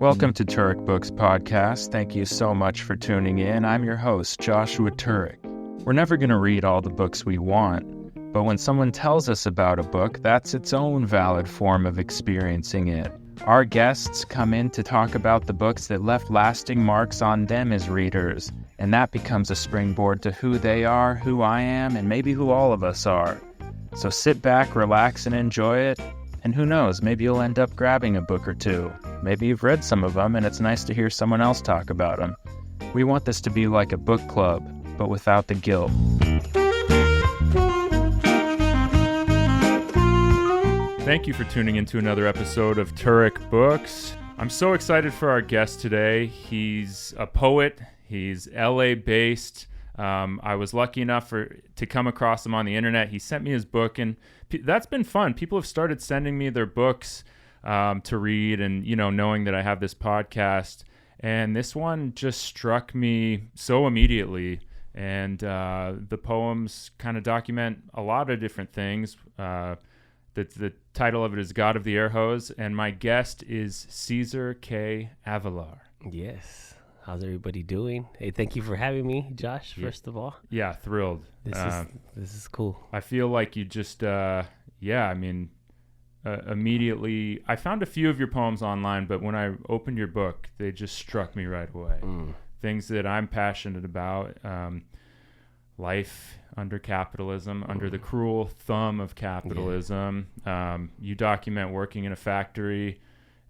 Welcome to Turek Books Podcast. Thank you so much for tuning in. I'm your host, Joshua Turek. We're never going to read all the books we want, but when someone tells us about a book, that's its own valid form of experiencing it. Our guests come in to talk about the books that left lasting marks on them as readers, and that becomes a springboard to who they are, who I am, and maybe who all of us are. So sit back, relax, and enjoy it. And who knows, maybe you'll end up grabbing a book or two. Maybe you've read some of them, and it's nice to hear someone else talk about them. We want this to be like a book club, but without the guilt. Thank you for tuning into another episode of Turek Books. I'm so excited for our guest today. He's a poet. He's LA-based. I was lucky enough to come across him on the internet. He sent me his book, and that's been fun. People have started sending me their books to read, and knowing that I have this podcast. And this one just struck me so immediately. And the poems kind of document a lot of different things. The title of it is God of the Air Hose, and my guest is Ceasar K. Avelar. Yes. How's everybody doing? Hey, thank you for having me, Josh, first of all. Yeah, thrilled. This is cool. I feel like you just, immediately, I found a few of your poems online, but when I opened your book, they just struck me right away. Things that I'm passionate about, life under capitalism, under the cruel thumb of capitalism. Yeah. You document working in a factory.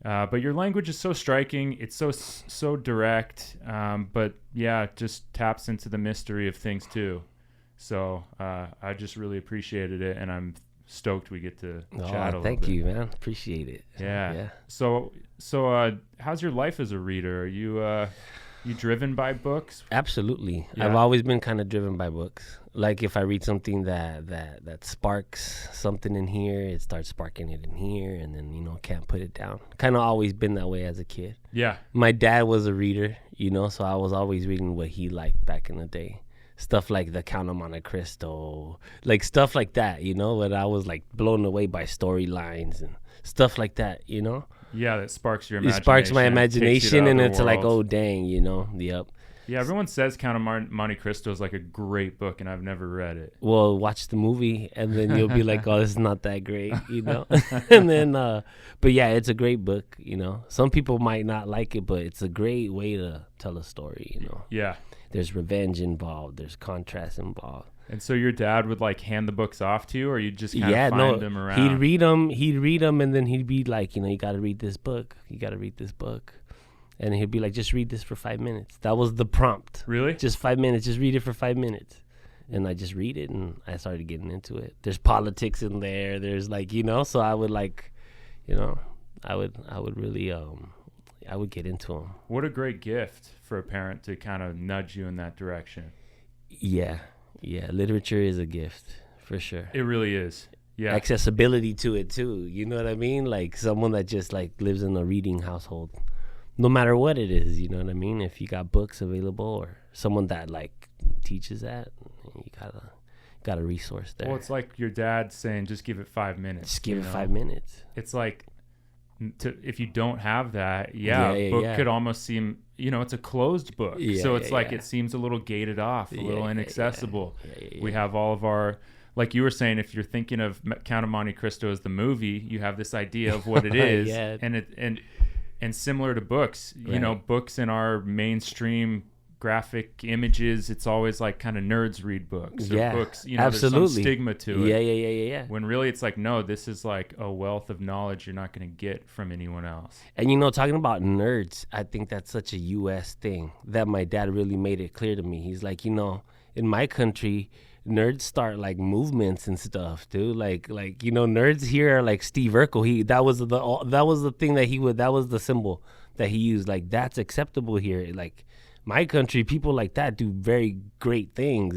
But your language is so striking. It's so direct. But yeah, it just taps into the mystery of things too. So I just really appreciated it, and I'm stoked we get to chat a little bit. Thank you, man. Appreciate it. Yeah. So how's your life as a reader? Are you driven by books? Absolutely. Yeah. I've always been kind of driven by books. Like if I read something that sparks something in here, it starts sparking it in here, and then can't put it down. Kind of always been that way as a kid. Yeah. My dad was a reader, so I was always reading what he liked back in the day. Stuff like The Count of Monte Cristo, like stuff like that, But I was like blown away by storylines and stuff like that, Yeah, that sparks your imagination. It sparks my imagination, and it's world. Like, oh, dang, Yep. Yeah, everyone says Count of Monte Cristo is like a great book, and I've never read it. Well, watch the movie, and then you'll be like, oh, this is not that great, And then, but yeah, it's a great book, Some people might not like it, but it's a great way to tell a story, Yeah. There's revenge involved. There's contrast involved. And so your dad would like hand the books off to you, or you just kind of find them around? He'd read them, and then he'd be like, you got to read this book. You got to read this book. And he'd be like, just read this for 5 minutes. That was the prompt. Really? Just 5 minutes. Just read it for 5 minutes. And I just read it, and I started getting into it. There's politics in there. There's like, so I would like, I would really, I would get into them. What a great gift for a parent to kind of nudge you in that direction. Yeah. Yeah, literature is a gift, for sure. It really is. Yeah. Accessibility to it, too. You know what I mean? Like someone that just like lives in a reading household, no matter what it is, you know what I mean? If you got books available, or someone that like teaches that, you got a resource there. Well, it's like your dad saying, just give it 5 minutes. Just give it 5 minutes. It's like, if you don't have that, a book could almost seem, it's a closed book. So it's like it seems a little gated off, a little inaccessible. We have all of our, like you were saying, if you're thinking of Count of Monte Cristo as the movie, you have this idea of what it is. And similar to books, books in our mainstream graphic images, it's always like kind of nerds read books, or books, absolutely. There's some stigma to it. Yeah. When really it's like, no, this is like a wealth of knowledge you're not going to get from anyone else. And talking about nerds, I think that's such a U.S. thing that my dad really made it clear to me. He's like, in my country, nerds start like movements and stuff, dude. Like nerds here are like Steve Urkel. That was the thing that was the symbol that he used. Like, that's acceptable here. Like, my country, people like that do very great things,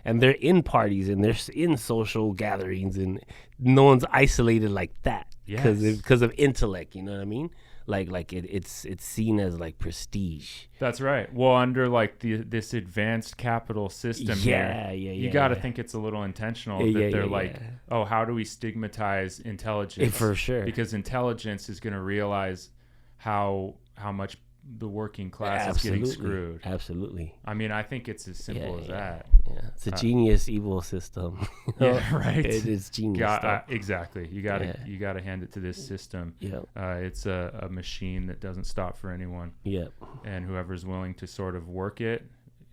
and they're in parties, and they're in social gatherings, and no one's isolated like that because of intellect. You know what I mean? Like it's seen as like prestige. That's right. Well, under like this advanced capital system you got to think it's a little intentional that they're like, oh, how do we stigmatize intelligence? For sure. Because intelligence is going to realize how how much the working class is getting screwed. Absolutely. I mean, I think it's as simple as that. Yeah, it's a genius evil system. Yeah, right. It's genius. Exactly. You gotta hand it to this system. Yeah. It's a machine that doesn't stop for anyone. Yep. And whoever's willing to sort of work it,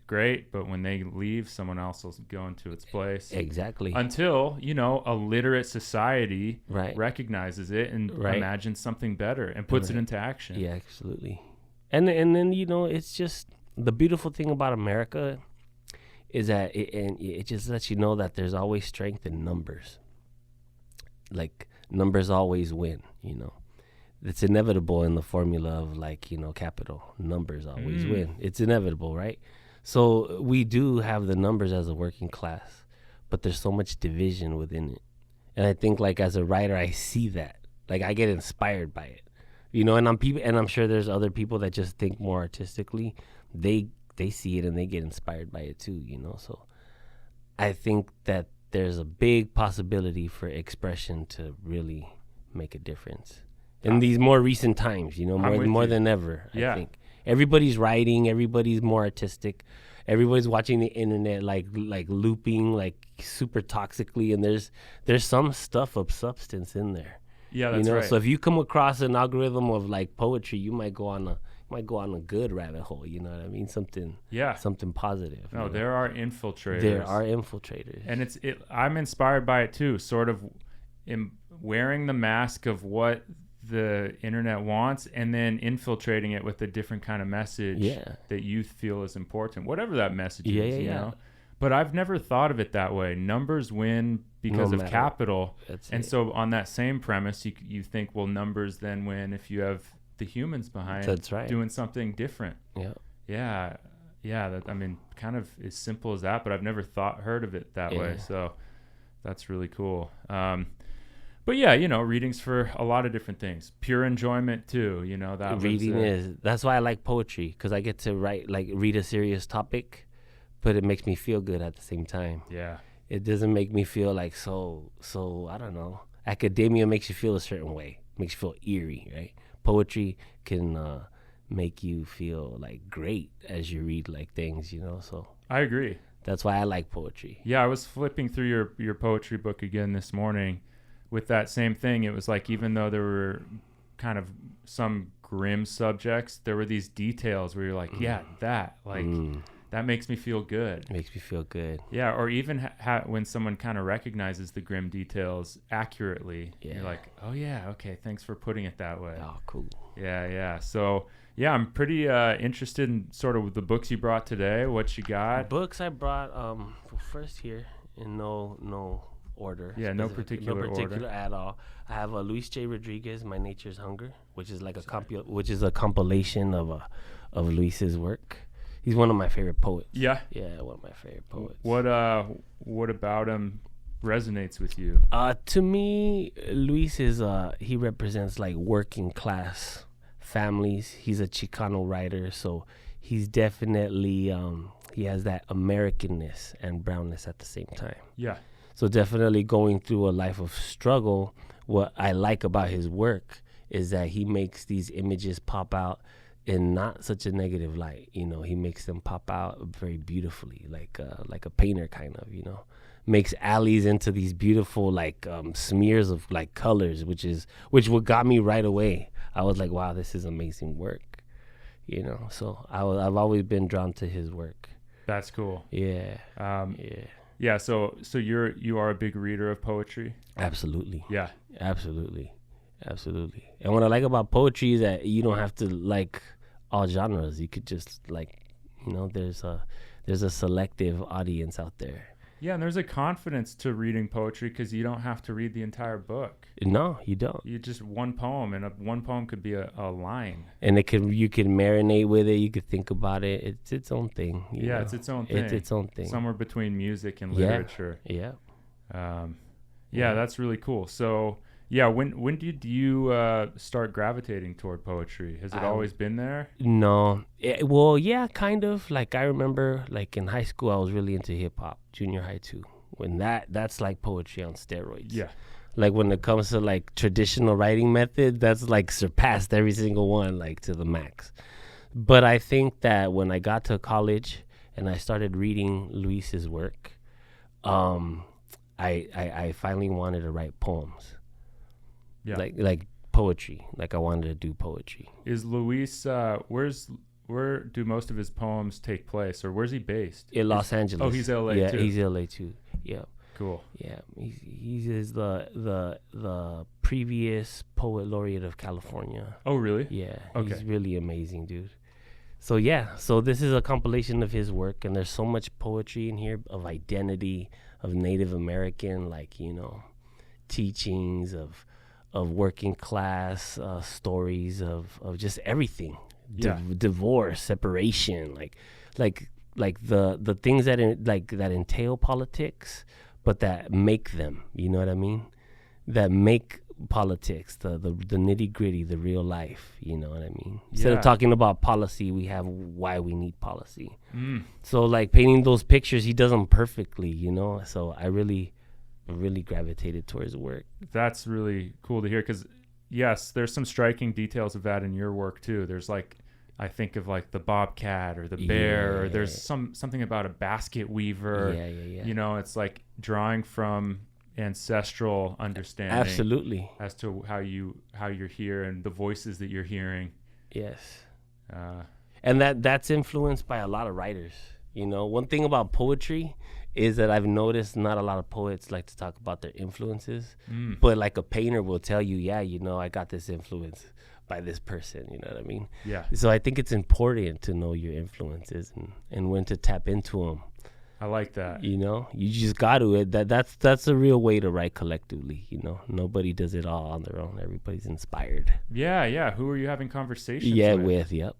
great. But when they leave, someone else will go into its place. Exactly. Until, a literate society Right. recognizes it and imagines something better and puts it into action. Yeah, absolutely. And then it's just the beautiful thing about America is that it just lets you know that there's always strength in numbers. Like numbers always win. It's inevitable in the formula of capital. Numbers always win. It's inevitable, right? So we do have the numbers as a working class, but there's so much division within it. And I think as a writer, I see that. I get inspired by it. And I'm sure there's other people that just think more artistically. They see it and they get inspired by it too, So I think that there's a big possibility for expression to really make a difference in these more recent times, more than ever. Yeah. I think everybody's writing, everybody's more artistic, everybody's watching the internet like looping super toxically, and there's some stuff of substance in there. Yeah, that's right. So if you come across an algorithm of poetry, you might go on a good rabbit hole. You know what I mean? Something positive. No, there are infiltrators. And I'm inspired by it too. Sort of wearing the mask of what the internet wants, and then infiltrating it with a different kind of message that you feel is important, whatever that message is. You know. But I've never thought of it that way. Numbers win because of capital. And so on that same premise, you think, well, numbers then win if you have the humans behind doing something different. Yeah. Kind of as simple as that, but I've never heard of it that way. So that's really cool. But yeah, readings for a lot of different things. Pure enjoyment too, that reading that's why I like poetry, because I get to read a serious topic, but it makes me feel good at the same time. Yeah. It doesn't make me feel so I don't know. Academia makes you feel a certain way. Makes you feel eerie, right? Poetry can make you feel great as you read things, so I agree. That's why I like poetry. Yeah, I was flipping through your poetry book again this morning with that same thing. It was even though there were kind of some grim subjects, there were these details where you're that makes me feel good. Makes me feel good. Yeah, or even when someone kind of recognizes the grim details accurately, you're like, oh yeah, okay, thanks for putting it that way. Oh, cool. Yeah. So yeah, I'm pretty interested in sort of the books you brought today. What you got? Books I brought first here in no order. Yeah, no particular order at all. I have Luis J. Rodriguez, My Nature's Hunger, which is a compilation of Luis's work. He's one of my favorite poets. Yeah, one of my favorite poets. What about him resonates with you? To me, Luis is he represents working class families. He's a Chicano writer, so he's definitely he has that Americanness and brownness at the same time. Yeah. So definitely going through a life of struggle. What I like about his work is that he makes these images pop out in not such a negative light. He makes them pop out very beautifully, like a painter kind of, makes alleys into these beautiful smears of colors, which what got me right away. I was like, wow, this is amazing work, so I've always been drawn to his work. That's cool. Yeah. Yeah, so you are a big reader of poetry? Absolutely. Yeah. Absolutely. And what I like about poetry is that you don't have to like all genres. You could just there's a selective audience out there. Yeah, and there's a confidence to reading poetry because you don't have to read the entire book. No, you don't. You just one poem, and one poem could be a line. And you can marinate with it. You could think about it. It's its own thing. It's its own thing. It's its own thing. Somewhere between music and literature. Yeah. That's really cool. So, yeah, when did you start gravitating toward poetry? Has it always been there? No. Kind of. I remember, in high school, I was really into hip hop, junior high too. When that's like poetry on steroids. Yeah. Like when it comes to like traditional writing method, that's like surpassed every single one, like to the max. But I think that when I got to college and I started reading Luis's work, I finally wanted to write poems. Yeah. Like poetry. Like I wanted to do poetry. Is Luis, where do most of his poems take place, or where's he based? In Los Angeles. Oh, he's LA yeah, too. Yeah, he's LA too. Yeah. Cool. Yeah, he's the previous poet laureate of California. Oh, really? Yeah, Okay. He's really amazing, dude. So yeah, so this is a compilation of his work, and there's so much poetry in here of identity, of Native American, like, you know, teachings of working class, stories of just everything, divorce, separation, like the things that that entail politics, but that make them, you know what I mean? That make politics, the nitty gritty, the real life, you know what I mean? Instead of talking about policy, we have why we need policy. So like painting those pictures, he does them perfectly, you know? So I really gravitated towards the work. That's really cool to hear, because yes, there's some striking details of that in your work too. There's like, I think of like the bobcat or the bear, or there's something about a basket weaver. Yeah. You know, it's like drawing from ancestral understanding. Absolutely. As to how you're here and the voices that you're hearing. Yes. And that's influenced by a lot of writers. You know, one thing about poetry is that I've noticed not a lot of poets like to talk about their influences, but like a painter will tell you, yeah, you know, I got this influence by this person, you know what I mean? Yeah. So I think it's important to know your influences and when to tap into them. I like that. You know, you just got to. That's a real way to write collectively, you know. Nobody does it all on their own. Everybody's inspired. Yeah. Who are you having conversations with? Yep.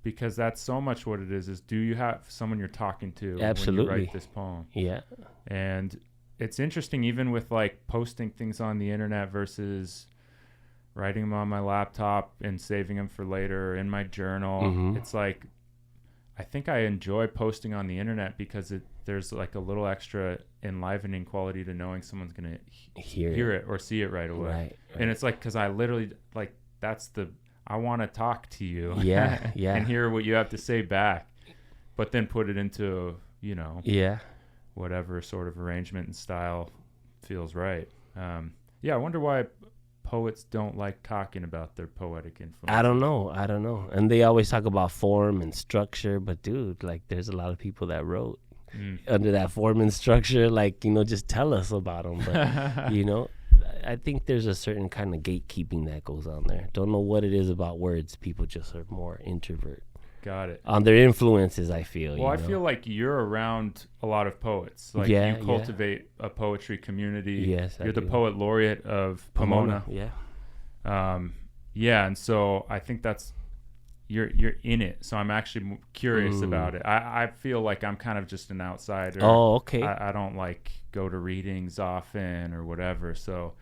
Because that's so much what it is do you have someone you're talking to Absolutely. when you write this poem? Yeah. And it's interesting, even with like posting things on the internet versus writing them on my laptop and saving them for later in my journal. It's like, I think I enjoy posting on the internet because there's like a little extra enlivening quality to knowing someone's going to hear it or see it right away. Right. And it's like, because I literally, like, I want to talk to you. Yeah. And hear what you have to say back, but then put it into, you know, whatever sort of arrangement and style feels right. I wonder why poets don't like talking about their poetic influence. I don't know. And they always talk about form and structure, but dude, like there's a lot of people that wrote under that form and structure, like, you know, just tell us about them. But, you know, I think there's a certain kind of gatekeeping that goes on there. Don't know what it is about words. People just are more introvert. Got it. On their influences, I feel. Well, I feel like you're around a lot of poets. Like you cultivate a poetry community. Yes, you're the poet laureate of Pomona. Yeah. And so I think that's you're in it. So I'm actually curious about it. I feel like I'm kind of just an outsider. Oh, okay. I don't like go to readings often or whatever. So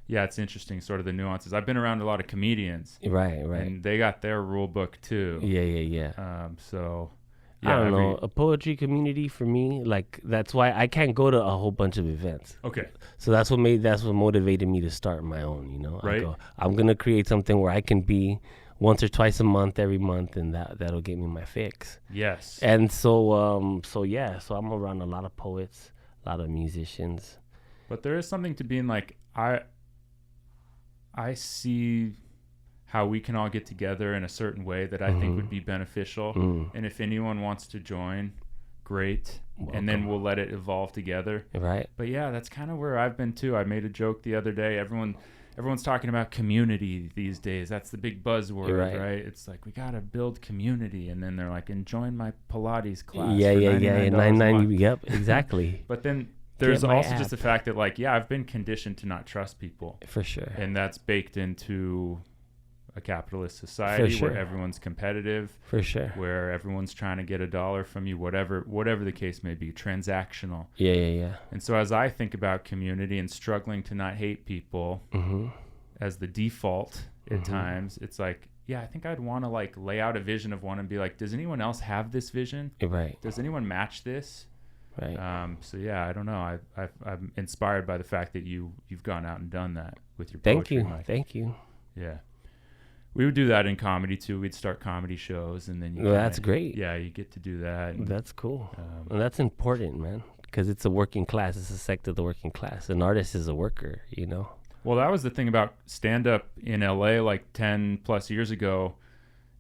yeah, it's interesting, sort of the nuances. I've been around a lot of comedians. Right. And they got their rule book too. Yeah. So I don't know. A poetry community for me, like that's why I can't go to a whole bunch of events. Okay. So that's what motivated me to start my own, you know. Right. I'm gonna create something where I can be once or twice a month, every month, and that'll get me my fix. Yes. And so I'm around a lot of poets, a lot of musicians. But there is something to being like, I see how we can all get together in a certain way that I think would be beneficial. And if anyone wants to join, great. Welcome. And then we'll let it evolve together. Right. But yeah, that's kind of where I've been too. I made a joke the other day. Everyone's talking about community these days. That's the big buzzword, right? It's like, we got to build community. And then they're like, and join my Pilates class. Yeah. $99. Yep, exactly. But then there's also just the fact that, like, I've been conditioned to not trust people. For sure. And that's baked into a capitalist society where everyone's competitive. For sure. Where everyone's trying to get a dollar from you, whatever the case may be, transactional. Yeah. And so as I think about community and struggling to not hate people as the default at times, it's like, I think I'd want to like lay out a vision of one and be like, does anyone else have this vision? Right. Does anyone match this? Right. So yeah, I don't know. I'm inspired by the fact that you've gone out and done that with your Thank poetry, you. Mike. Thank you. Yeah. We would do that in comedy too. We'd start comedy shows, and then Well, that's great. Yeah, you get to do that. And, That's cool. And that's important, man, because it's a working class. It's a sect of the working class. An artist is a worker, you know? Well, that was the thing about stand-up in LA like 10 plus years ago.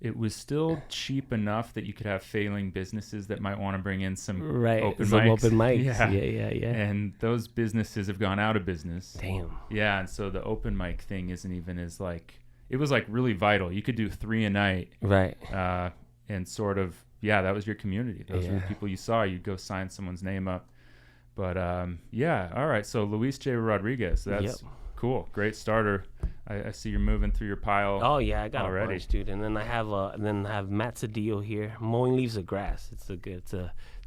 It was still cheap enough that you could have failing businesses that might want to bring in some open mics. Yeah. And those businesses have gone out of business. Damn. Yeah, and so the open mic thing isn't even as like, it was like really vital. You could do 3 a night. Right. And sort of, yeah, that was your community. Those were the people you saw. You'd go sign someone's name up. But yeah, all right. So Luis J. Rodriguez, that's cool. Great starter. I see you're moving through your pile. Oh yeah, I got already. A bunch, dude. And then I have Matt Cedillo here, Mowing Leaves of Grass. It's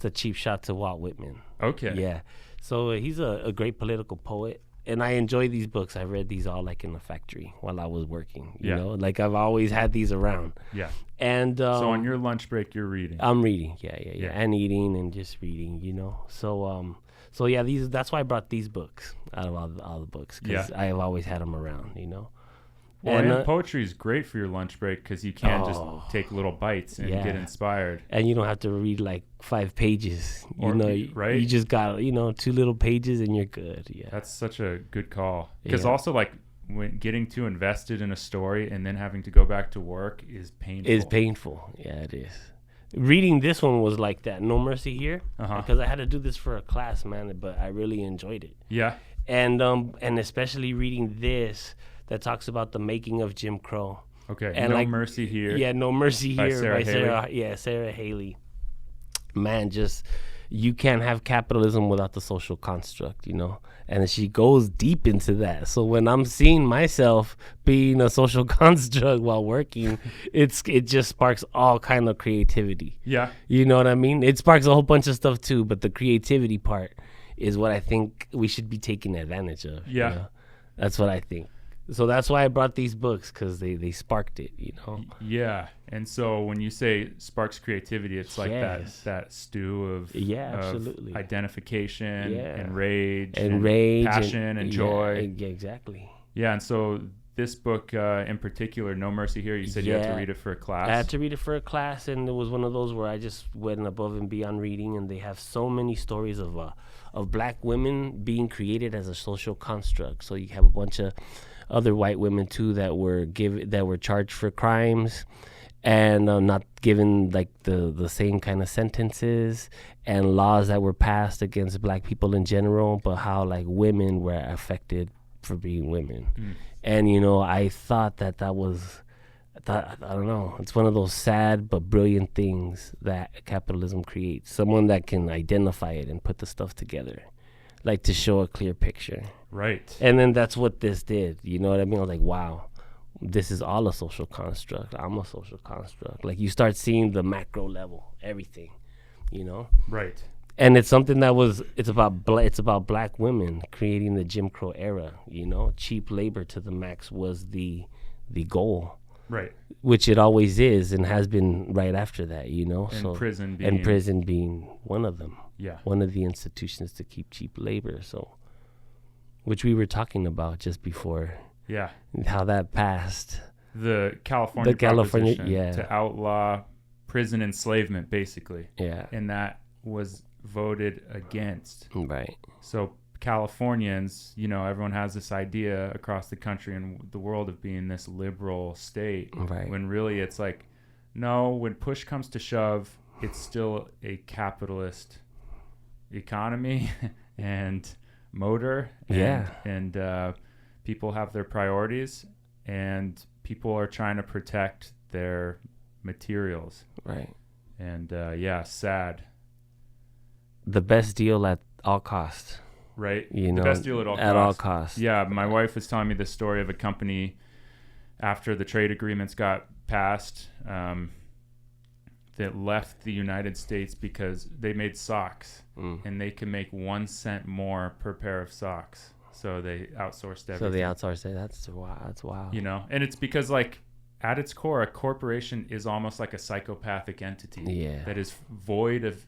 a cheap shot to Walt Whitman. Okay. Yeah. So he's a great political poet, and I enjoy these books. I read these all like in the factory while I was working. You know, like I've always had these around. Yeah. And so on your lunch break, you're reading. I'm reading. Yeah. And eating and just reading. You know. So yeah, that's why I brought these books out of all the books, because I have always had them around, you know. Well, and poetry is great for your lunch break because you can just take little bites and get inspired. And you don't have to read like 5 pages, right? You just got 2 little pages and you're good. Yeah, that's such a good call. Because also like when getting too invested in a story and then having to go back to work is painful. It's painful. Yeah, it is. Reading this one was like that. No Mercy Here, because I had to do this for a class, man. But I really enjoyed it. Yeah, and especially reading this that talks about the making of Jim Crow. Okay, and No Mercy Here. Yeah, No Mercy Here by Sarah Haley. Man, just you can't have capitalism without the social construct, you know. And she goes deep into that. So when I'm seeing myself being a social construct while working, it just sparks all kind of creativity. Yeah. You know what I mean? It sparks a whole bunch of stuff too, but the creativity part is what I think we should be taking advantage of. Yeah. You know? That's what I think. So that's why I brought these books, because they sparked it, you know? Yeah. And so when you say sparks creativity, it's like that stew of, absolutely. Of identification and rage passion and joy. Yeah, exactly. Yeah. And so this book in particular, No Mercy Here, you said you had to read it for a class. I had to read it for a class, and it was one of those where I just went above and beyond reading, and they have so many stories of black women being created as a social construct. So you have a bunch of other white women too that were charged for crimes and not given like the same kind of sentences, and laws that were passed against black people in general, but how like women were affected for being women. And I thought that was I don't know, it's one of those sad but brilliant things that capitalism creates, someone that can identify it and put the stuff together, like to show a clear picture. Right. And then that's what this did. You know what I mean? I was like, wow, this is all a social construct. I'm a social construct. Like you start seeing the macro level, everything, you know? Right. And it's something that it's about black women creating the Jim Crow era, you know? Cheap labor to the max was the goal. Right. Which it always is and has been right after that, you know? And prison being one of them. Yeah. One of the institutions to keep cheap labor, which we were talking about just before. Yeah. How that passed. The California to outlaw prison enslavement, basically. Yeah. And that was voted against. Right. So Californians, everyone has this idea across the country and the world of being this liberal state. Right. When really it's like, no, when push comes to shove, it's still a capitalist economy and motor. And people have their priorities, and people are trying to protect their materials. Right. And sad. The best deal at all costs. Right. The best deal at all costs. At all costs. Yeah. My wife was telling me the story of a company after the trade agreements got passed that left the United States because they made socks and they can make 1 cent more per pair of socks. So they outsourced everything. So they outsourced it. That's wild. And it's because like at its core, a corporation is almost like a psychopathic entity that is void of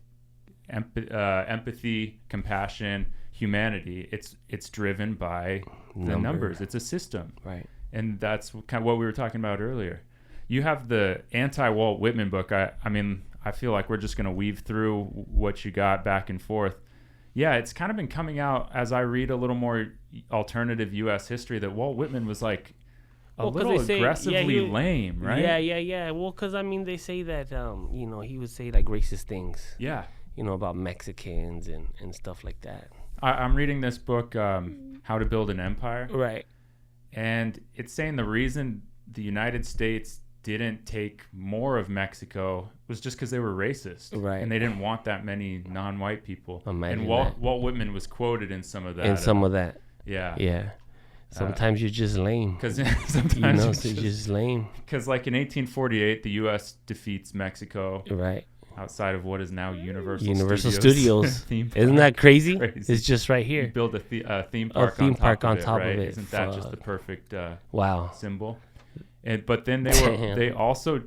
empathy, compassion, humanity. It's driven by the numbers. It's a system. Right. And that's kind of what we were talking about earlier. You have the anti-Walt Whitman book. I mean, I feel like we're just going to weave through what you got back and forth. Yeah, it's kind of been coming out as I read a little more alternative U.S. history that Walt Whitman was like a little aggressively lame, right? Yeah. Well, because, I mean, they say that, he would say, like, racist things. Yeah. About Mexicans and stuff like that. I'm reading this book, How to Build an Empire. Right. And it's saying the reason the United States didn't take more of Mexico was just because they were racist. Right. And they didn't want that many non-white people. Imagine and Walt Whitman was quoted in some of that. Yeah. Yeah. Sometimes you're just lame. Because sometimes you're just lame. Because like in 1848, the U.S. defeats Mexico. Right. Outside of what is now Universal Studios. Isn't that crazy? It's just right here. You build a theme park on top of it. Isn't that just the perfect symbol? But then they also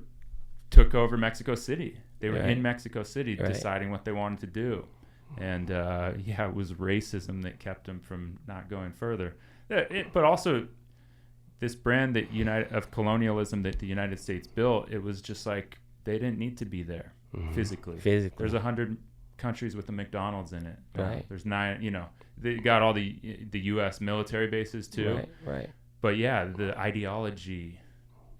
took over Mexico City. They were in Mexico City deciding what they wanted to do. And it was racism that kept them from not going further. But also this brand of colonialism that the United States built, it was just like they didn't need to be there. Physically. There's 100 countries with a McDonald's in it. Right. There's 9. They got all the U.S. military bases too. Right. But yeah, the ideology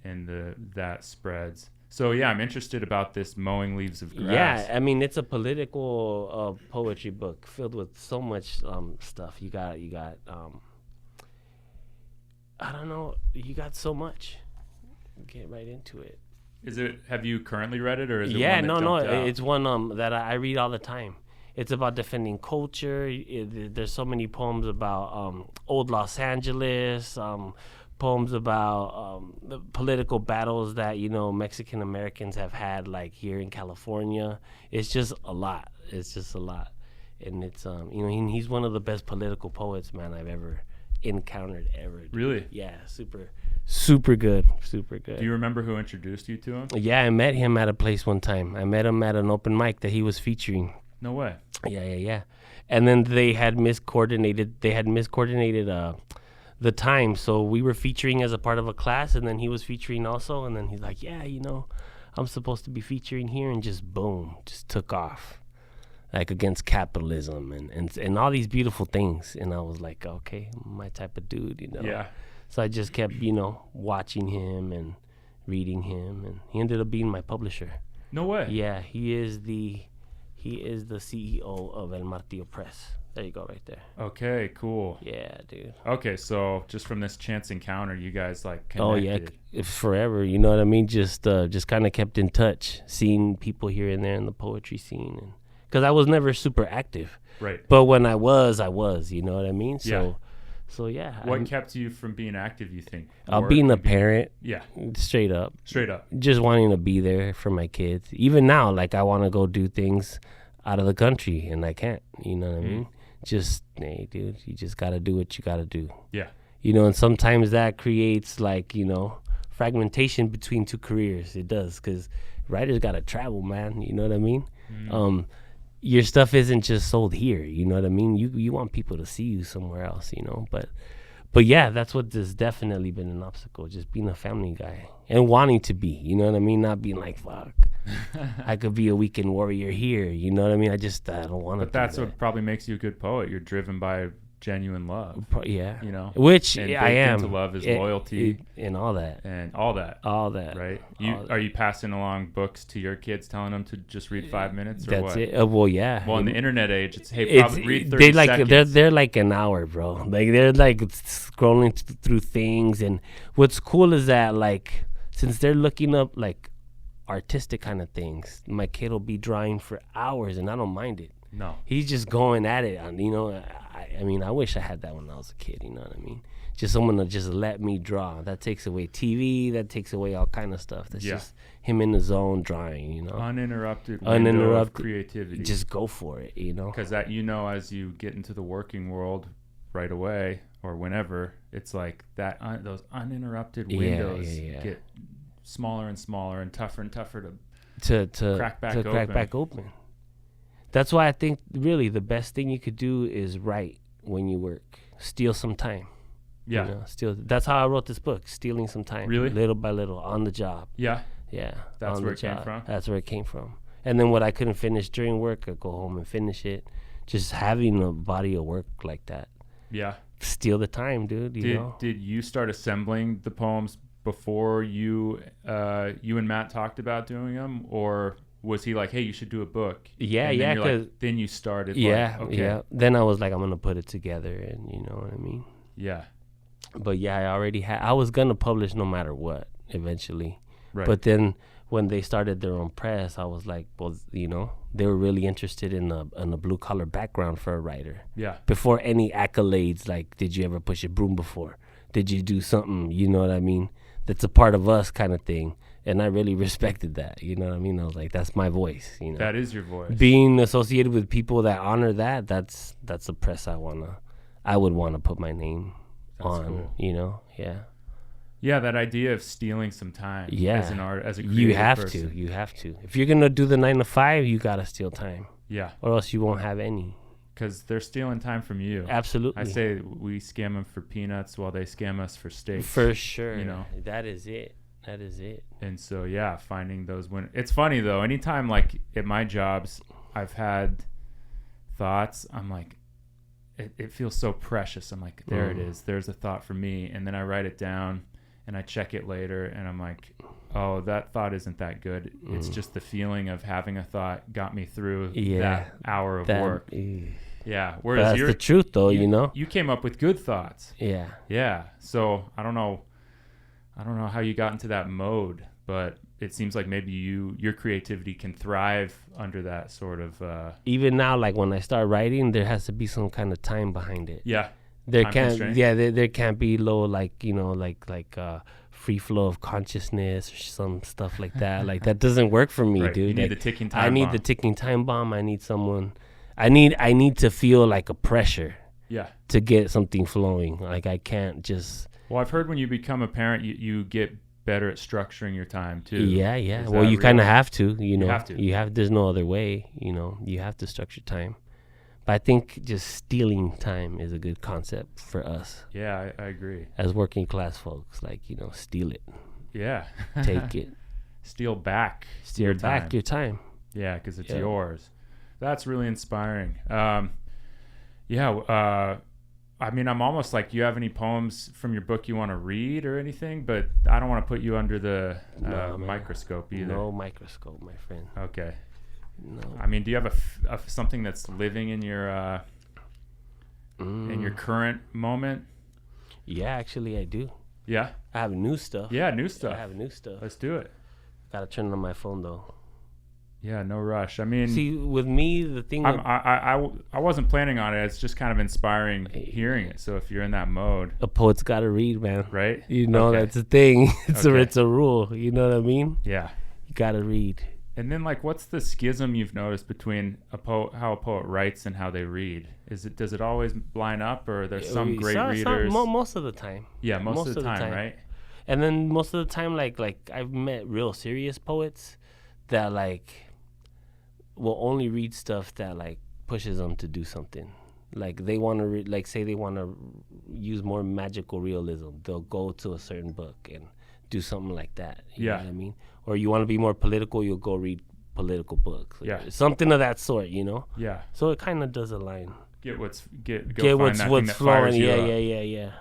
and that spreads. So yeah, I'm interested about this Mowing Leaves of Grass. Yeah, I mean it's a political poetry book filled with so much stuff. You got I don't know. You got so much. Get right into it. Have you currently read it, or is it one that no, jumped out? It's one that I read all the time. It's about defending culture. There's so many poems about old Los Angeles, poems about the political battles that Mexican Americans have had, like here in California. It's just a lot. And it's he's one of the best political poets, man, I've ever encountered ever. Really? Yeah, super good. Do you remember who introduced you to him? Yeah, I met him at a place one time. I met him at an open mic that he was featuring. No way. Yeah. And then they had miscoordinated the time, so we were featuring as a part of a class, and then he was featuring also, and then he's like, yeah, I'm supposed to be featuring here, and just boom, just took off. Like against capitalism and all these beautiful things. And I was like, okay, I'm my type of dude, Yeah. So I just kept, watching him and reading him, and he ended up being my publisher. No way. Yeah, he is the CEO of El Martillo Press. There you go, right there. Okay, cool. Yeah, dude. Okay, so just from this chance encounter, you guys like connected. Oh yeah, forever. You know what I mean? Just kind of kept in touch, seeing people here and there in the poetry scene, and because I was never super active. Right. But when I was, you know what I mean? So yeah. What kept you from being active, you think? Being a parent. Yeah. Straight up. Just wanting to be there for my kids. Even now, like I want to go do things out of the country and I can't, you know what I mean? Just, hey dude, you just got to do what you got to do. Yeah. And sometimes that creates like, fragmentation between two careers. It does, because writers got to travel, man. You know what I mean? Your stuff isn't just sold here, you know what I mean? You want people to see you somewhere else, But yeah, that's what has definitely been an obstacle, just being a family guy and wanting to be, you know what I mean? Not being like, fuck, I could be a weekend warrior here, you know what I mean? I don't want to. But that's what probably makes you a good poet. You're driven by genuine love. Yeah. Which I am. Into love is loyalty. And all that. And all that. Right? Are you passing along books to your kids, telling them to just read 5 minutes, or that's what? It. Well, yeah. Well, in the internet age, probably read 30 seconds. They're like an hour, bro. Like they're like scrolling through things, and what's cool is that like since they're looking up like artistic kind of things, my kid will be drawing for hours, and I don't mind it. No. He's just going at it. I mean, I wish I had that when I was a kid, you know what I mean? Just someone to just let me draw. That takes away TV. That takes away all kind of stuff. That's just him in the zone drawing, Uninterrupted window of creativity. Just go for it, Because that, as you get into the working world right away or whenever, it's like that those uninterrupted windows get smaller and smaller and tougher to crack back open. That's why I think really the best thing you could do is write when you work. Steal some time. Yeah. You know, steal. That's how I wrote this book, stealing some time. Really? Little by little, on the job. Yeah. Yeah. That's on where the it came job. from? That's where it came from. And then what I couldn't finish during work, I'd go home and finish it. Just having a body of work like that. Yeah. Steal the time, dude. You know? Did you start assembling the poems before you and Matt talked about doing them, or was he like, hey, you should do a book? Yeah, and yeah. Then, then you started. Yeah, like, okay. yeah. Then I was like, I'm gonna put it together, and you know what I mean. Yeah. But yeah, I already had. I was gonna publish no matter what eventually. Right. But then when they started their own press, I was like, well, you know, they were really interested in a blue collar background for a writer. Yeah. Before any accolades, like, did you ever push a broom before? Did you do something? You know what I mean? That's a part of us, kind of thing. And I really respected that. You know what I mean? I was like, that's my voice. You know, that is your voice. Being associated with people that honor that, that's the press I would wanna put my name on. Cool. You know, yeah. Yeah, that idea of stealing some time. Yeah. As an art, as a creative person. You have to. If you're gonna do the 9 to 5, you gotta steal time. Yeah. Or else you won't have any. Because they're stealing time from you. Absolutely. I say we scam them for peanuts while they scam us for steaks. For sure. You know, that is it. And so yeah, finding those it's funny though. Anytime like at my jobs, I've had thoughts. I'm like, it feels so precious. I'm like, there it is. There's a thought for me, and then I write it down. And I check it later, and I'm like, oh, that thought isn't that good. It's just the feeling of having a thought got me through that hour of work. Yeah. Whereas that's the truth, though, you know? You came up with good thoughts. Yeah. Yeah. So I don't know how you got into that mode, but it seems like maybe your creativity can thrive under that sort of... Even now, like when I start writing, there has to be some kind of time behind it. Yeah. There can't be low, like, you know, like free flow of consciousness or some stuff like that. Like that doesn't work for me, right. dude. You need like, the ticking time bomb. I need the ticking time bomb. I need someone. I need to feel like a pressure. Yeah. To get something flowing. Like I can't just. Well, I've heard when you become a parent, you get better at structuring your time too. Yeah, yeah. Well, you kind of have to. You know, you have to. There's no other way. You know, you have to structure time. But I think just stealing time is a good concept for us. Yeah, I agree. As working class folks, like, you know, steal it. Yeah. Take it. Steal back your time. Yeah, because it's yours. That's really inspiring. I mean, I'm almost like, do you have any poems from your book you want to read or anything? But I don't want to put you under the microscope either. No microscope, my friend. Okay. No. I mean, do you have something that's living in your current moment? Yeah, actually, I do. Yeah? I have new stuff. Yeah, new stuff. I have new stuff. Let's do it. Gotta turn it on my phone, though. Yeah, no rush. I mean... See, with me, the thing... I wasn't planning on it. It's just kind of inspiring hearing it. So if you're in that mode... A poet's gotta read, man. Right? You know, that's a thing. It's a rule. You know what I mean? Yeah. You gotta read. And then, like, what's the schism you've noticed between how a poet writes and how they read? Does it always line up, or there's some great readers? Most of the time. Yeah, most of the time, right? And then most of the time, like I've met real serious poets that like will only read stuff that like pushes them to do something. Like they want to say they want to use more magical realism. They'll go to a certain book and do something like that. You know what I mean? Or you want to be more political, you'll go read political books. Yeah. Something of that sort, you know? Yeah. So it kind of does align. Get what's flowing. Yeah.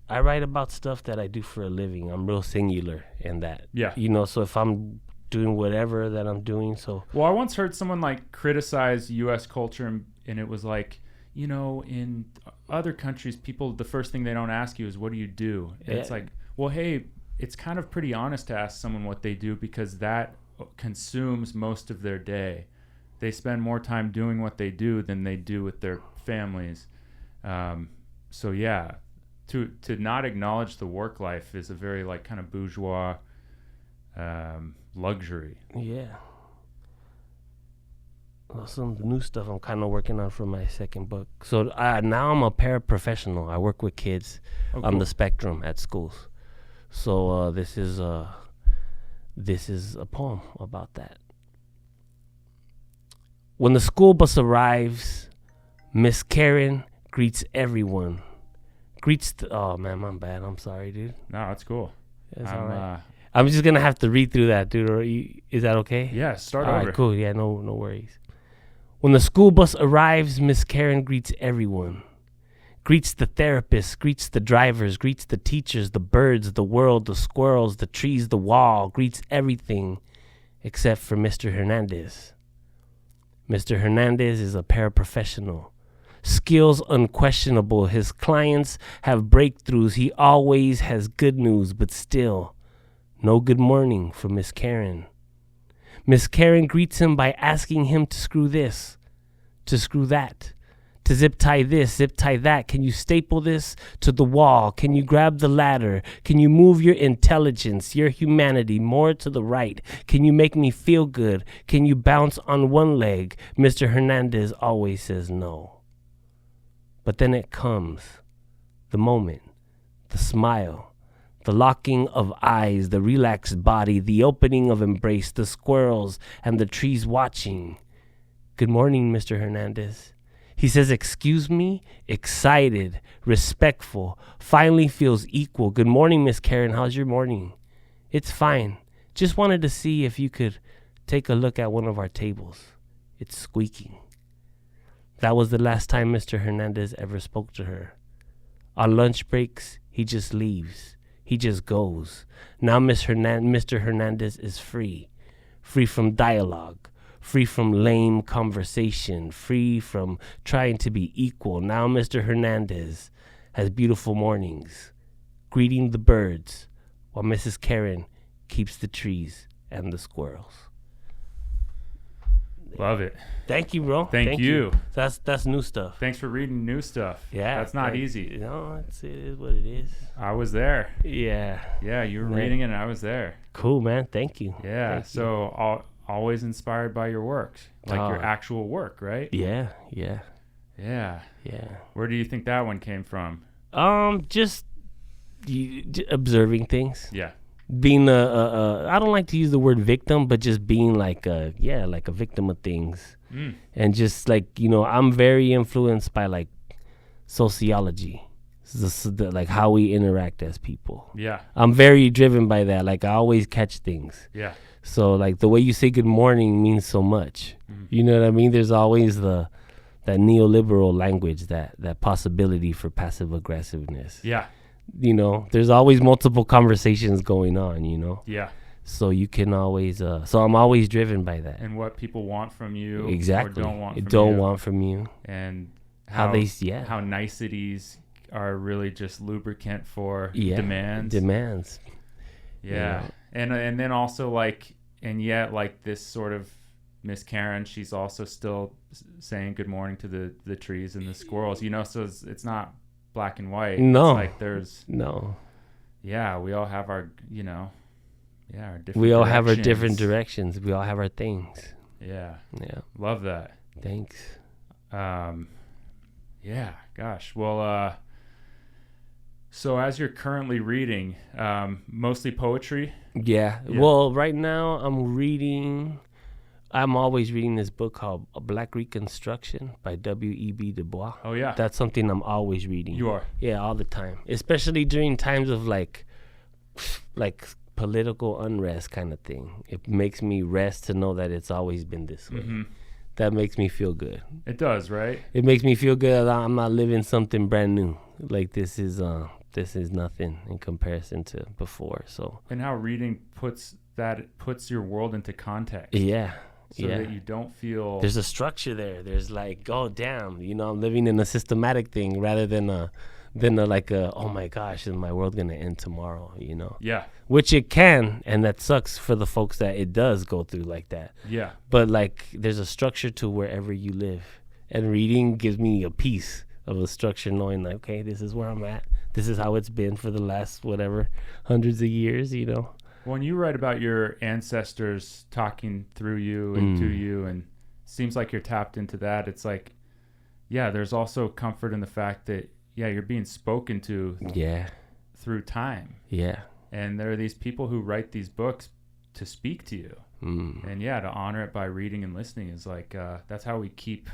I write about stuff that I do for a living. I'm real singular in that. Yeah. You know, so if I'm doing whatever that I'm doing, so. Well, I once heard someone like criticize U.S. culture, and it was like, you know, in other countries, people, the first thing they don't ask you is, what do you do? And it's like, well, hey, it's kind of pretty honest to ask someone what they do, because that consumes most of their day. They spend more time doing what they do than they do with their families. So yeah, to not acknowledge the work life is a very like kind of bourgeois luxury. Yeah. Well, some new stuff I'm kind of working on for my second book. So now I'm a paraprofessional. I work with kids on the spectrum at schools. So this this is a poem about that. When the school bus arrives, Miss Karen greets everyone. Oh man, my bad. I'm sorry, dude. No, it's cool. It's all right. I'm just gonna have to read through that, dude. Is that okay? Yeah, start all over. Right, cool. Yeah, no worries. When the school bus arrives, Miss Karen greets everyone. Greets the therapists, greets the drivers, greets the teachers, the birds, the world, the squirrels, the trees, the wall, greets everything except for Mr. Hernandez. Mr. Hernandez is a paraprofessional. Skills unquestionable. His clients have breakthroughs. He always has good news, but still, no good morning for Miss Karen. Miss Karen greets him by asking him to screw this, to screw that, to zip tie this, zip tie that. Can you staple this to the wall? Can you grab the ladder? Can you move your intelligence, your humanity more to the right? Can you make me feel good? Can you bounce on one leg? Mr. Hernandez always says no. But then it comes, the moment, the smile, the locking of eyes, the relaxed body, the opening of embrace, the squirrels and the trees watching. Good morning, Mr. Hernandez. He says, excuse me, excited, respectful, finally feels equal. Good morning, Miss Karen. How's your morning? It's fine. Just wanted to see if you could take a look at one of our tables. It's squeaking. That was the last time Mr. Hernandez ever spoke to her. On lunch breaks, he just leaves. He just goes. Now Mr. Hernandez is free. Free from dialogue. Free from lame conversation. Free from trying to be equal. Now Mr. Hernandez has beautiful mornings, greeting the birds, while Mrs. Karen keeps the trees and the squirrels. Love it. Thank you, bro. Thank you. That's new stuff. Thanks for reading new stuff. Yeah. That's not easy. No, it is what it is. I was there. Yeah. Yeah, you were reading it and I was there. Cool, man. Thank you. Yeah. Thank so always inspired by your work, like your actual work, right? Yeah. Where do you think that one came from? Just observing things. Yeah. Being I don't like to use the word victim, but just being like a victim of things. And just like, I'm very influenced by like sociology, like how we interact as people. Yeah. I'm very driven by that. Like I always catch things. Yeah. So like the way you say good morning means so much. You know what I mean? There's always that neoliberal language, that possibility for passive aggressiveness. Yeah. There's always multiple conversations going on, Yeah. So you can always so I'm always driven by that. And what people want from you. Exactly. Or don't want from you. you. And how niceties are really just lubricant for demands. Yeah. And then also like this sort of Miss Karen, she's also still saying good morning to the trees and the squirrels, so it's not black and white. No. It's like there's no. Yeah, we all have our, our different We all have our different directions. We all have our things. Yeah. Yeah. Love that. Thanks. Yeah, gosh. Well, so as you're currently reading, mostly poetry? Yeah. Well, right now I'm always reading this book called Black Reconstruction by W.E.B. Du Bois. Oh, yeah. That's something I'm always reading. You are? Yeah, all the time. Especially during times of like political unrest kind of thing. It makes me rest to know that it's always been this way. Mm-hmm. That makes me feel good. It does, right? It makes me feel good that I'm not living something brand new. Like this is nothing in comparison to before. So. And how reading puts your world into context. Yeah. So that you don't feel... There's a structure there. There's like, oh, damn, I'm living in a systematic thing rather than oh my gosh, is my world going to end tomorrow, Yeah. Which it can, and that sucks for the folks that it does go through like that. Yeah. But like, there's a structure to wherever you live. And reading gives me a piece of a structure knowing like, okay, this is where I'm at. This is how it's been for the last, hundreds of years, When you write about your ancestors talking through you and to you, and seems like you're tapped into that, it's like, there's also comfort in the fact that, you're being spoken to through time. Yeah. And there are these people who write these books to speak to you. Mm. And yeah, to honor it by reading and listening is like that's how we keep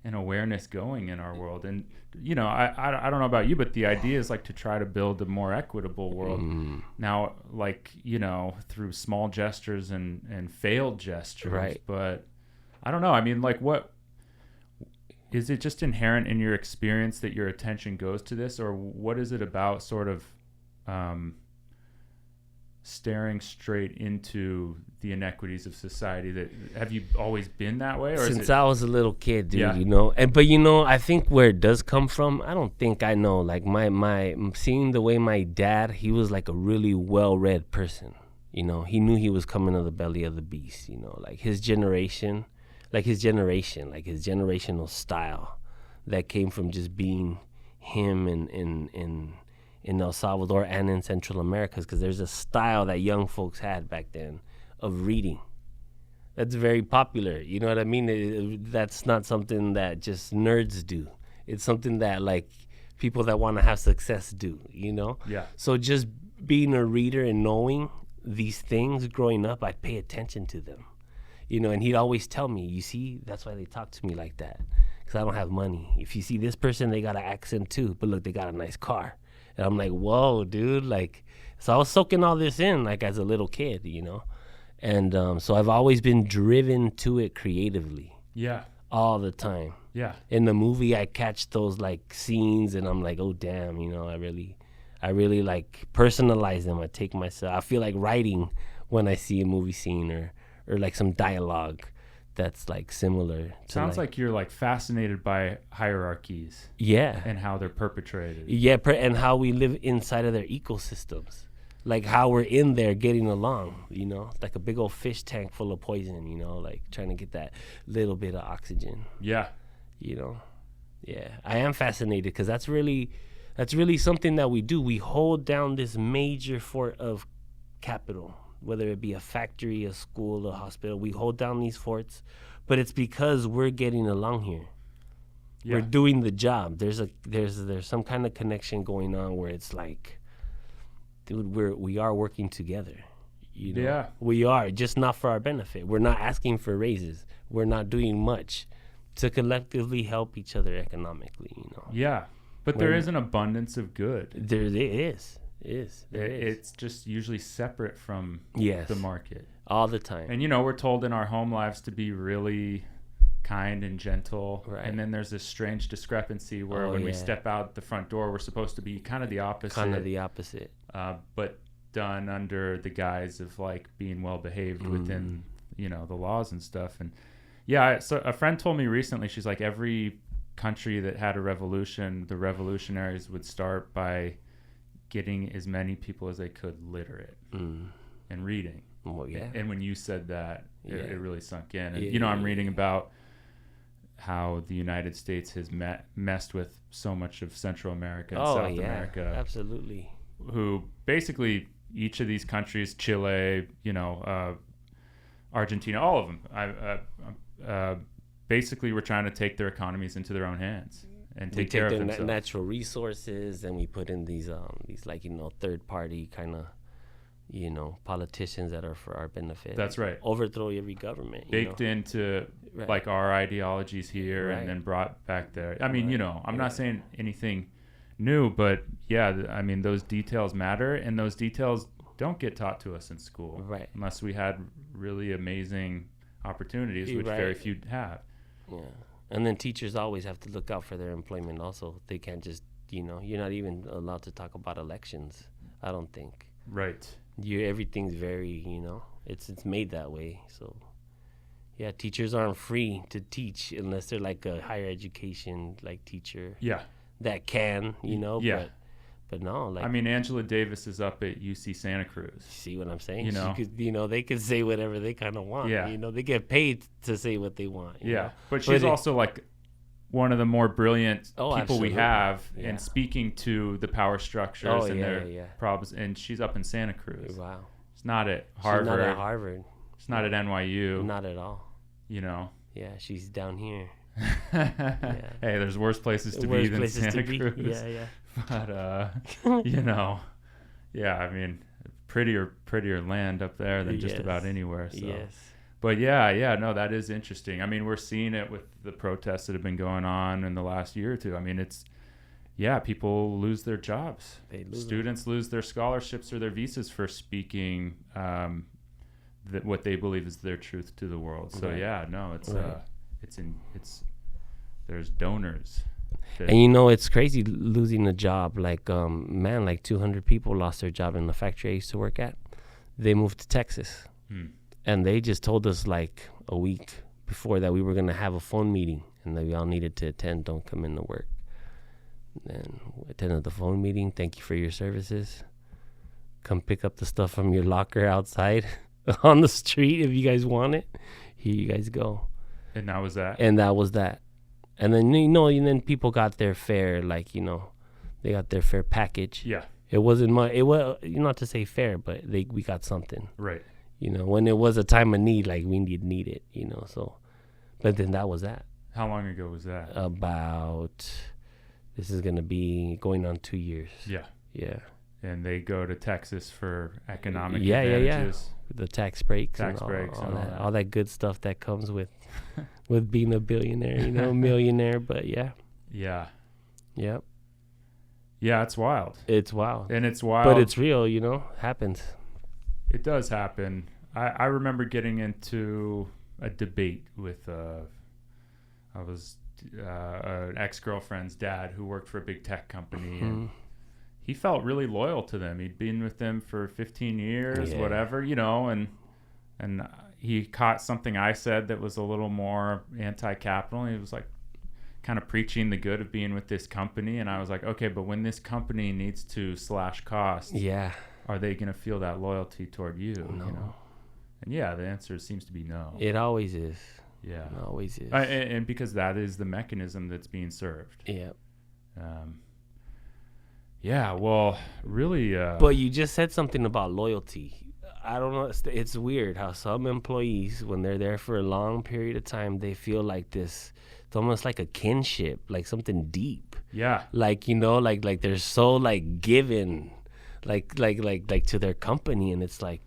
an awareness going in our world. And you know, I don't know about you, but the idea is like to try to build a more equitable world. Now, like, you know, through small gestures and failed gestures. Right. But I don't know. I mean, like, what is it just inherent in your experience that your attention goes to this, or what is it about sort of staring straight into the inequities of society? That have you always been that way, or since I was a little kid, dude? Yeah. You know, but you know, I think where it does come from, I don't think I know. Like my seeing the way my dad, he was like a really well-read person. You know, he knew he was coming out of the belly of the beast. You know, like his generation, like his generational style that came from just being him in El Salvador and in Central America, because there's a style that young folks had back then of reading that's very popular. You know what I mean? That's not something that just nerds do. It's something that like people that want to have success do, you know? Yeah. So just being a reader and knowing these things growing up, I'd pay attention to them. You know, and he'd always tell me, you see, that's why they talk to me like that, because I don't have money. If you see this person, they got an accent too, but look, they got a nice car. And I'm like, whoa, dude. Like, so I was soaking all this in, like, as a little kid, you know? And so I've always been driven to it creatively. Yeah. All the time. Yeah. In the movie, I catch those, like, scenes, and I'm like, oh, damn, you know, I really, like, personalize them. I take myself, I feel like writing when I see a movie scene or like, some dialogue that's like similar to, sounds like you're like fascinated by hierarchies. Yeah. And how they're perpetrated. Yeah, and how we live inside of their ecosystems, like how we're in there getting along, you know, like a big old fish tank full of poison, you know, like trying to get that little bit of oxygen. Yeah. You know. Yeah, I am fascinated because that's really something that we do. We hold down this major fort of capital, whether it be a factory, a school, a hospital. We hold down these forts, but it's because we're getting along here. Yeah. We're doing the job. There's some kind of connection going on where it's like, dude, we are working together. You know? Yeah. We are, just not for our benefit. We're not asking for raises. We're not doing much to collectively help each other economically, you know. Yeah. But there is an abundance of good. There is. It's just usually separate from the market all the time. And you know, we're told in our home lives to be really kind and gentle, right. And then there's this strange discrepancy where when we step out the front door, we're supposed to be kind of the opposite, but done under the guise of like being well behaved within, you know, the laws and stuff. And yeah, so a friend told me recently, she's like, every country that had a revolution, the revolutionaries would start by getting as many people as they could literate and reading. Well, yeah. And when you said that, it really sunk in. And, you know, I'm reading about how the United States has messed with so much of Central America and South America. Absolutely. Who basically each of these countries, Chile, you know, Argentina, all of them, basically were trying to take their economies into their own hands. And take care of themselves. Natural resources, and we put in these like, you know, third party kind of, you know, politicians that are for our benefit. That's right. Overthrow every government. Baked into like our ideologies here, and then brought back there. I mean, you know, I'm not saying anything new, but yeah, I mean, those details matter, and those details don't get taught to us in school, right? Unless we had really amazing opportunities, which very few have. Yeah. And then teachers always have to look out for their employment also. They can't just, you know, you're not even allowed to talk about elections, I don't think. Right. Everything's very, you know, it's made that way. So, yeah, teachers aren't free to teach unless they're like a higher education, like, teacher. Yeah. That can, you know. Yeah. But no, like, I mean, Angela Davis is up at UC Santa Cruz. See what I'm saying? You know, they could say whatever they kind of want. Yeah. You know, they get paid to say what they want. You know? But she's also like one of the more brilliant people absolutely. We have in speaking to the power structures and their problems. And she's up in Santa Cruz. Wow. It's not at Harvard. She's not at Harvard. It's not at NYU. Not at all. You know. Yeah, she's down here. Hey, there's worse places to be than Santa Cruz. Yeah. But, you know, I mean, prettier land up there than just about anywhere. So. Yes. But yeah, no, that is interesting. I mean, we're seeing it with the protests that have been going on in the last year or two. I mean, people lose their jobs. Students lose their scholarships or their visas for speaking what they believe is their truth to the world. So there's donors. And it's crazy losing a job. Like, like 200 people lost their job in the factory I used to work at. They moved to Texas. And they just told us like a week before that we were going to have a phone meeting and that we all needed to attend. Don't come into work. And we attended the phone meeting. Thank you for your services. Come pick up the stuff from your locker outside on the street if you guys want it. Here you guys go. And that was that. And then, and then people got their fair, they got their fair package. Yeah. It wasn't much. It was, not to say fair, but we got something. Right. When it was a time of need, like we need it, so. But then that was that. How long ago was that? This is going to be going on 2 years. Yeah. Yeah. And they go to Texas for economic advantages. The tax breaks. All that good stuff that comes with being a billionaire, millionaire. But yeah. Yeah. Yep. Yeah, it's wild. It's wild. And it's wild. But it's real, happens. It does happen. I remember getting into a debate with an ex-girlfriend's dad who worked for a big tech company. And he felt really loyal to them. He'd been with them for 15 years, whatever, and he caught something I said that was a little more anti-capital. He was like kind of preaching the good of being with this company. And I was like, okay, but when this company needs to slash costs, are they going to feel that loyalty toward you? No. And the answer seems to be no. It always is. Yeah. It always is. And because that is the mechanism that's being served. Yeah. Well, really. But you just said something about loyalty. I don't know. It's weird how some employees, when they're there for a long period of time, they feel like this. It's almost like a kinship, like something deep. Yeah. Like, like they're so like given, like to their company, and it's like,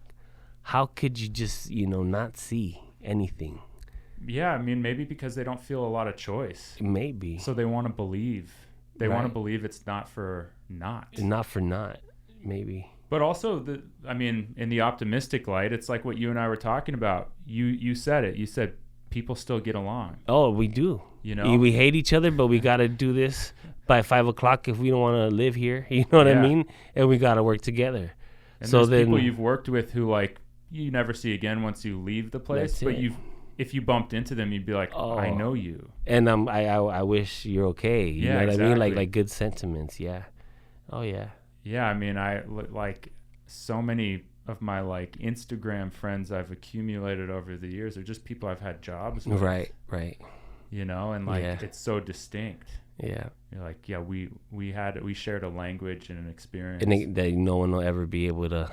how could you just not see anything? Yeah, I mean, maybe because they don't feel a lot of choice. Maybe. So they want to believe. They want to believe it's not for naught. Not for naught, maybe. But also, in the optimistic light, it's like what you and I were talking about. You said it. You said people still get along. Oh, we do. We hate each other, but we got to do this by 5 o'clock if we don't want to live here. You know what I mean? And we got to work together. And so there's people you've worked with who you never see again once you leave the place. But if you bumped into them, you'd be like, I know you. And I wish you're okay. You know what I mean? Like good sentiments. Yeah. Oh yeah. Yeah, I mean, I like so many of my Instagram friends I've accumulated over the years are just people I've had jobs with. Right. And it's so distinct. Yeah. You're like, we shared a language and an experience. And that no one will ever be able to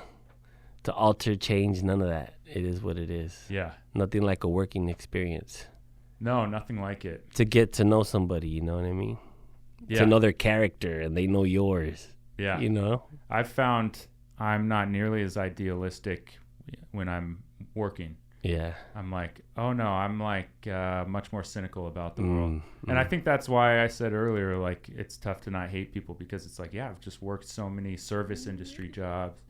alter, change, none of that. It is what it is. Yeah. Nothing like a working experience. No, nothing like it. To get to know somebody, you know what I mean? Yeah. To know their character and they know yours. Yeah. I've found I'm not nearly as idealistic when I'm working. Yeah. I'm like, oh no, I'm much more cynical about the world. And I think that's why I said earlier, it's tough to not hate people, because it's I've just worked so many service industry jobs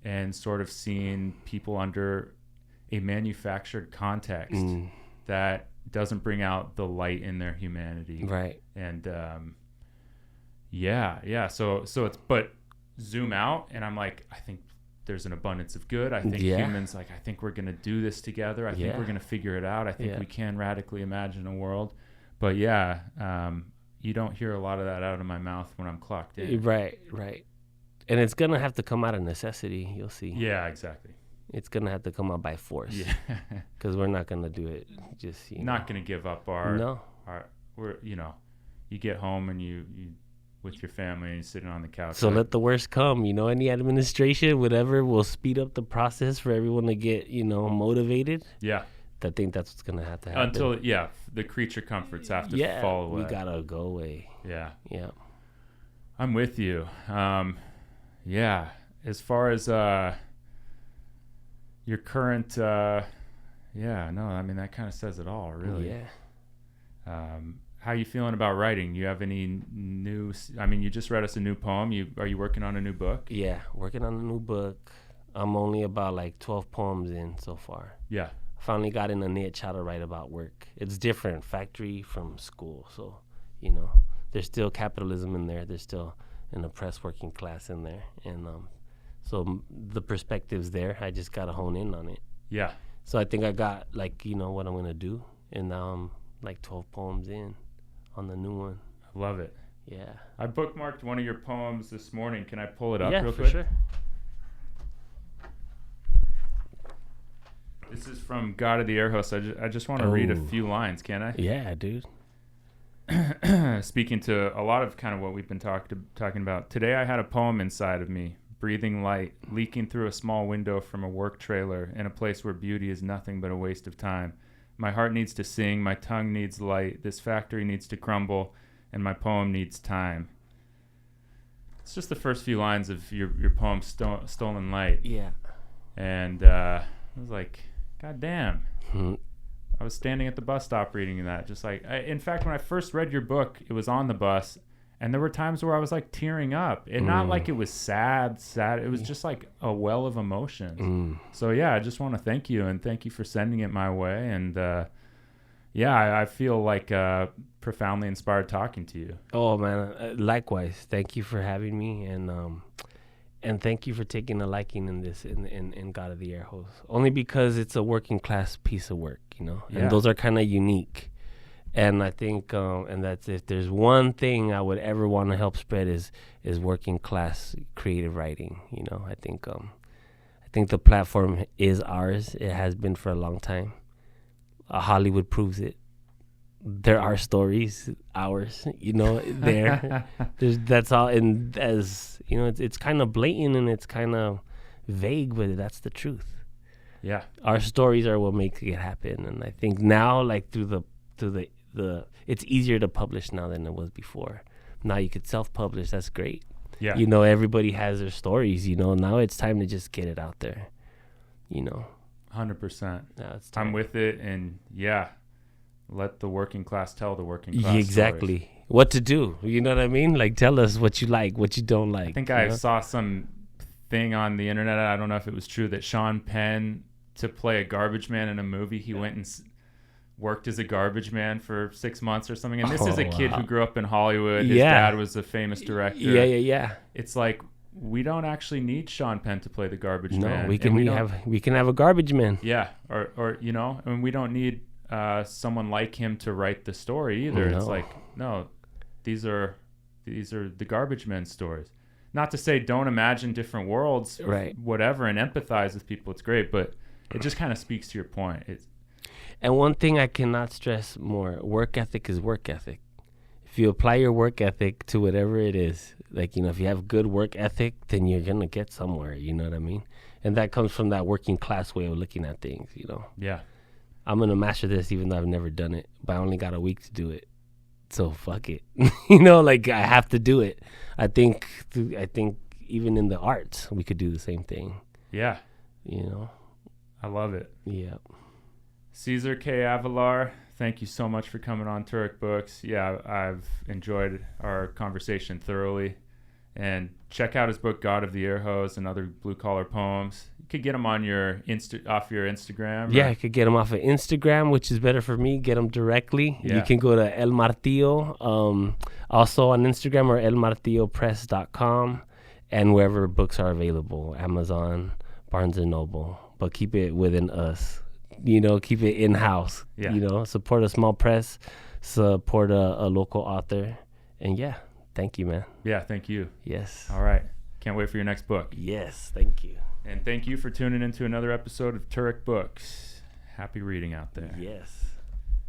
and sort of seen people under a manufactured context that doesn't bring out the light in their humanity. Right. And So it's, but zoom out and I'm like, I think there's an abundance of good. I think humans, I think we're going to do this together. I think we're going to figure it out. I think we can radically imagine a world. But you don't hear a lot of that out of my mouth when I'm clocked in. Right. And it's going to have to come out of necessity. You'll see. Yeah, exactly. It's going to have to come out by force. Yeah. Because we're not going to do it. Just, not going to give up we're, you get home and you with your family and you're sitting on the couch. So let the worst come, any administration, whatever, will speed up the process for everyone to get, motivated. Yeah. I think that's what's going to have to happen. Until, the creature comforts have to fall away. We got to go away. Yeah. Yeah. I'm with you. As far as your current, I mean, that kind of says it all, really. Yeah. How you feeling about writing? You have any you just read us a new poem. Are you working on a new book? Yeah, working on a new book. I'm only about like 12 poems in so far. Yeah. Finally got in a niche how to write about work. It's different, factory from school. So, there's still capitalism in there. There's still an oppressed working class in there. And so the perspective's there. I just got to hone in on it. Yeah. So I think I got what I'm going to do. And now I'm like 12 poems in on the new one. I love it. Yeah. I bookmarked one of your poems this morning. Can I pull it up real quick? Yeah, for sure. This is from God of the Air Host. I just want to read a few lines, can I? Yeah, dude. Speaking to a lot of kind of what we've been talking about. Today I had a poem inside of me, breathing light, leaking through a small window from a work trailer in a place where beauty is nothing but a waste of time. My heart needs to sing, my tongue needs light, this factory needs to crumble, and my poem needs time. It's just the first few lines of your poem, Stolen Light. Yeah. And I was like, God damn. Mm-hmm. I was standing at the bus stop reading that. Just like, in fact, when I first read your book, it was on the bus, and there were times where I was like tearing up. And not like it was sad. It was just like a well of emotions. So yeah, I just want to thank you, and thank you for sending it my way. And I feel like profoundly inspired talking to you. Oh man, likewise. Thank you for having me, and thank you for taking a liking in this in God of the Air Host. Only because it's a working class piece of work, Yeah. And those are kind of unique. And I think, and that's if there's one thing I would ever want to help spread is working class creative writing. I think the platform is ours. It has been for a long time. Hollywood proves it. There are stories, ours. There. That's all, and as it's kind of blatant and it's kind of vague, but that's the truth. Yeah, our stories are what makes it happen, and I think now, like through the it's easier to publish now than it was before. Now you could self-publish. That's great. Yeah. Everybody has their stories. Now it's time to just get it out there. 100%. Now it's time. I'm with it, and yeah, let the working class tell the working class. Exactly. Stories. What to do? You know what I mean? Like, tell us what you like, what you don't like. I think I saw some thing on the internet. I don't know if it was true that Sean Penn, to play a garbage man in a movie, he went and worked as a garbage man for 6 months or something. And this is a kid who grew up in Hollywood. His dad was a famous director. Yeah. It's like, we don't actually need Sean Penn to play the garbage man. No, we can have a garbage man. Yeah, or and we don't need someone like him to write the story either. No. It's like, no, these are the garbage men stories. Not to say don't imagine different worlds, right? Whatever, and empathize with people. It's great, but it just kind of speaks to your point. And one thing I cannot stress more: work ethic is work ethic. If you apply your work ethic to whatever it is, like, if you have good work ethic, then you're going to get somewhere, you know what I mean? And that comes from that working class way of looking at things, Yeah. I'm going to master this even though I've never done it, but I only got a week to do it. So fuck it. I have to do it. I think even in the arts, we could do the same thing. Yeah. I love it. Yeah. Ceasar K. Avelar, thank you so much for coming on Turek Books. Yeah, I've enjoyed our conversation thoroughly. And check out his book, God of the Air Hose, and other blue-collar poems. You could get them on off your Instagram. Yeah, I could get them off of Instagram, which is better for me. Get them directly. Yeah. You can go to El Martillo, also on Instagram, or elmartillopress.com, and wherever books are available, Amazon, Barnes & Noble. But keep it within us. Keep it in-house. Yeah. Support a small press, support a local author, and yeah. Thank you, man. Yeah, thank you. Yes. All right. Can't wait for your next book. Yes, thank you. And thank you for tuning into another episode of Turek Books. Happy reading out there. Yes.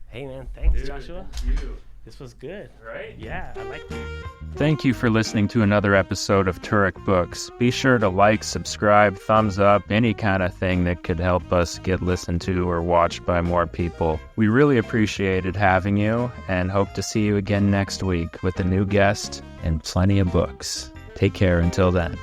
Hey, man. Thanks, Dude, Joshua. thank you. This was good. Right? Yeah, I liked it. Thank you for listening to another episode of Turek Books. Be sure to like, subscribe, thumbs up, any kind of thing that could help us get listened to or watched by more people. We really appreciated having you and hope to see you again next week with a new guest and plenty of books. Take care until then.